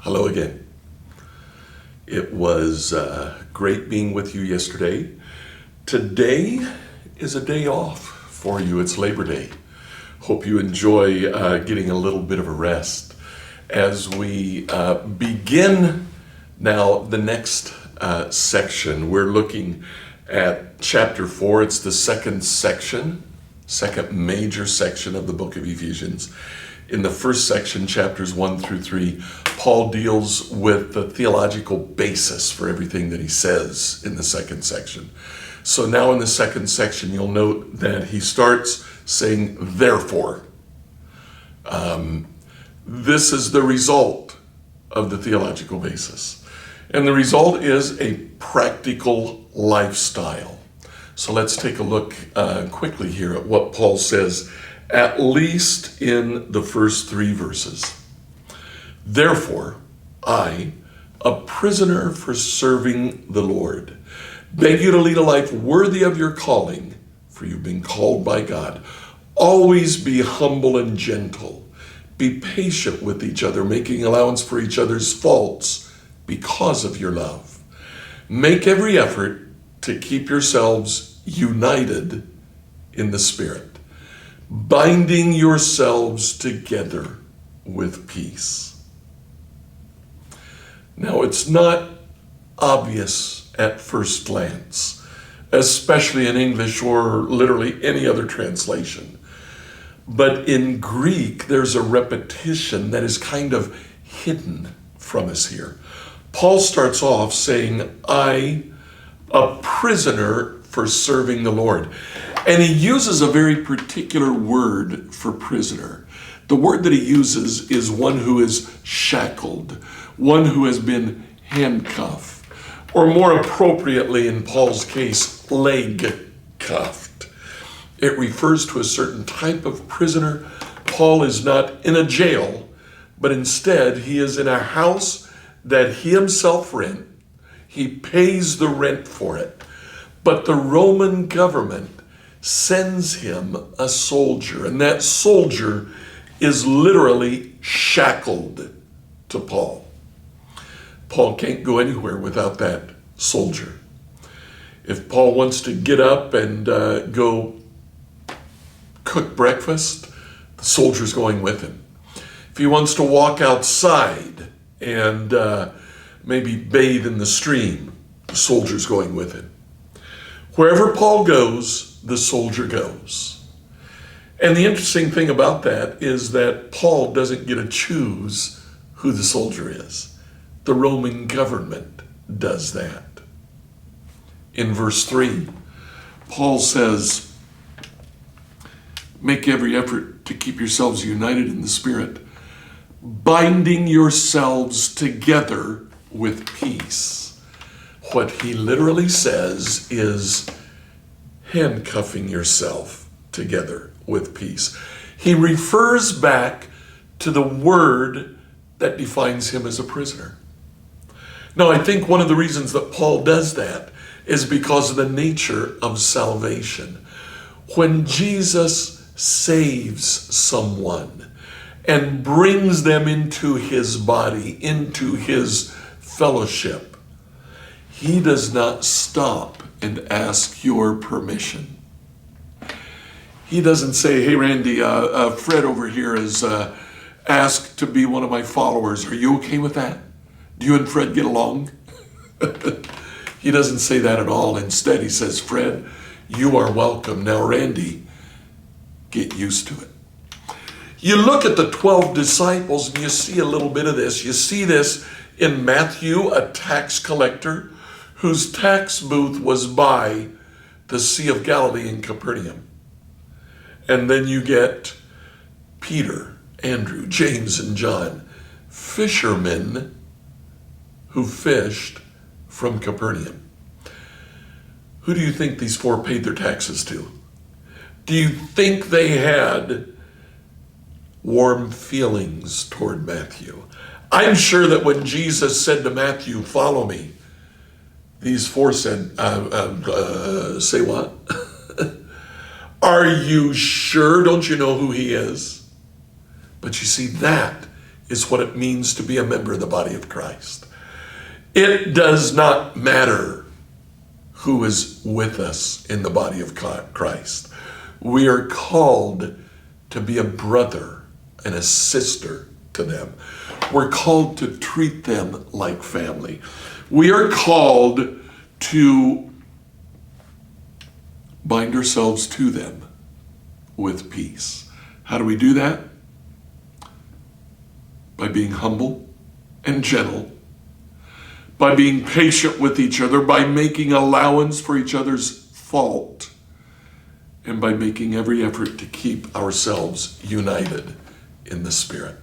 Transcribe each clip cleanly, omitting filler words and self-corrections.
Hello again. It was great being with you yesterday. Today is a day off for you. It's Labor Day. Hope you enjoy getting a little bit of a rest. As we begin now the next section, we're looking at chapter 4. It's the second major section of the book of Ephesians. In the first section, chapters 1 through 3, Paul deals with the theological basis for everything that he says in the second section. So now in the second section, you'll note that he starts saying, therefore. This is the result of the theological basis. And the result is a practical lifestyle. So let's take a look quickly here at what Paul says, at least in the first 3 verses. Therefore, I, a prisoner for serving the Lord, beg you to lead a life worthy of your calling, for you've been called by God. Always be humble and gentle. Be patient with each other, making allowance for each other's faults because of your love. Make every effort to keep yourselves united in the Spirit, binding yourselves together with peace. Now, it's not obvious at first glance, especially in English or literally any other translation. But in Greek, there's a repetition that is kind of hidden from us here. Paul starts off saying, I, a prisoner for serving the Lord. And he uses a very particular word for prisoner. The word that he uses is one who is shackled, one who has been handcuffed, or more appropriately in Paul's case, leg cuffed. It refers to a certain type of prisoner. Paul is not in a jail, but instead he is in a house that he himself rents. He pays the rent for it. But the Roman government sends him a soldier, and that soldier is literally shackled to Paul. Paul can't go anywhere without that soldier. If Paul wants to get up and go cook breakfast, the soldier's going with him. If he wants to walk outside and maybe bathe in the stream, the soldier's going with him. Wherever Paul goes, the soldier goes. And the interesting thing about that is that Paul doesn't get to choose who the soldier is. The Roman government does that. In verse 3, Paul says, make every effort to keep yourselves united in the Spirit, binding yourselves together with peace. What he literally says is handcuffing yourself together with peace. He refers back to the word that defines him as a prisoner. Now, I think one of the reasons that Paul does that is because of the nature of salvation. When Jesus saves someone and brings them into his body, into his fellowship, he does not stop and ask your permission. He doesn't say, hey, Randy, Fred over here has asked to be one of my followers. Are you okay with that? Do you and Fred get along? He doesn't say that at all. Instead, he says, Fred, you are welcome. Now, Randy, get used to it. You look at the 12 disciples and you see a little bit of this. You see this in Matthew, a tax collector whose tax booth was by the Sea of Galilee in Capernaum. And then you get Peter, Andrew, James, and John, fishermen who fished from Capernaum. Who do you think these 4 paid their taxes to? Do you think they had warm feelings toward Matthew? I'm sure that when Jesus said to Matthew, follow me, these 4 said, say what? Are you sure? Don't you know who he is? But you see, that is what it means to be a member of the body of Christ. It does not matter who is with us in the body of Christ. We are called to be a brother and a sister to them. We're called to treat them like family. We are called to bind ourselves to them with peace. How do we do that? By being humble and gentle, by being patient with each other, by making allowance for each other's fault, and by making every effort to keep ourselves united in the Spirit.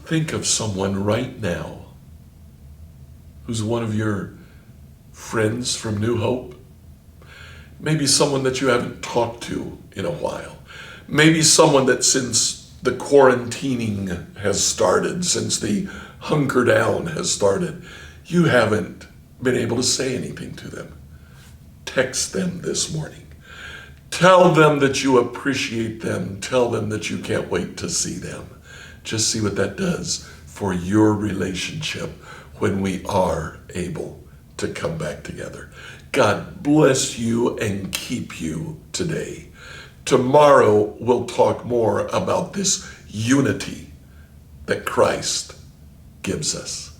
Think of someone right now who's one of your friends from New Hope. Maybe someone that you haven't talked to in a while. Maybe someone that since the quarantining has started, since the hunker down has started, you haven't been able to say anything to them. Text them this morning. Tell them that you appreciate them. Tell them that you can't wait to see them. Just see what that does for your relationship when we are able to come back together. God bless you and keep you today. Tomorrow we'll talk more about this unity that Christ gives us.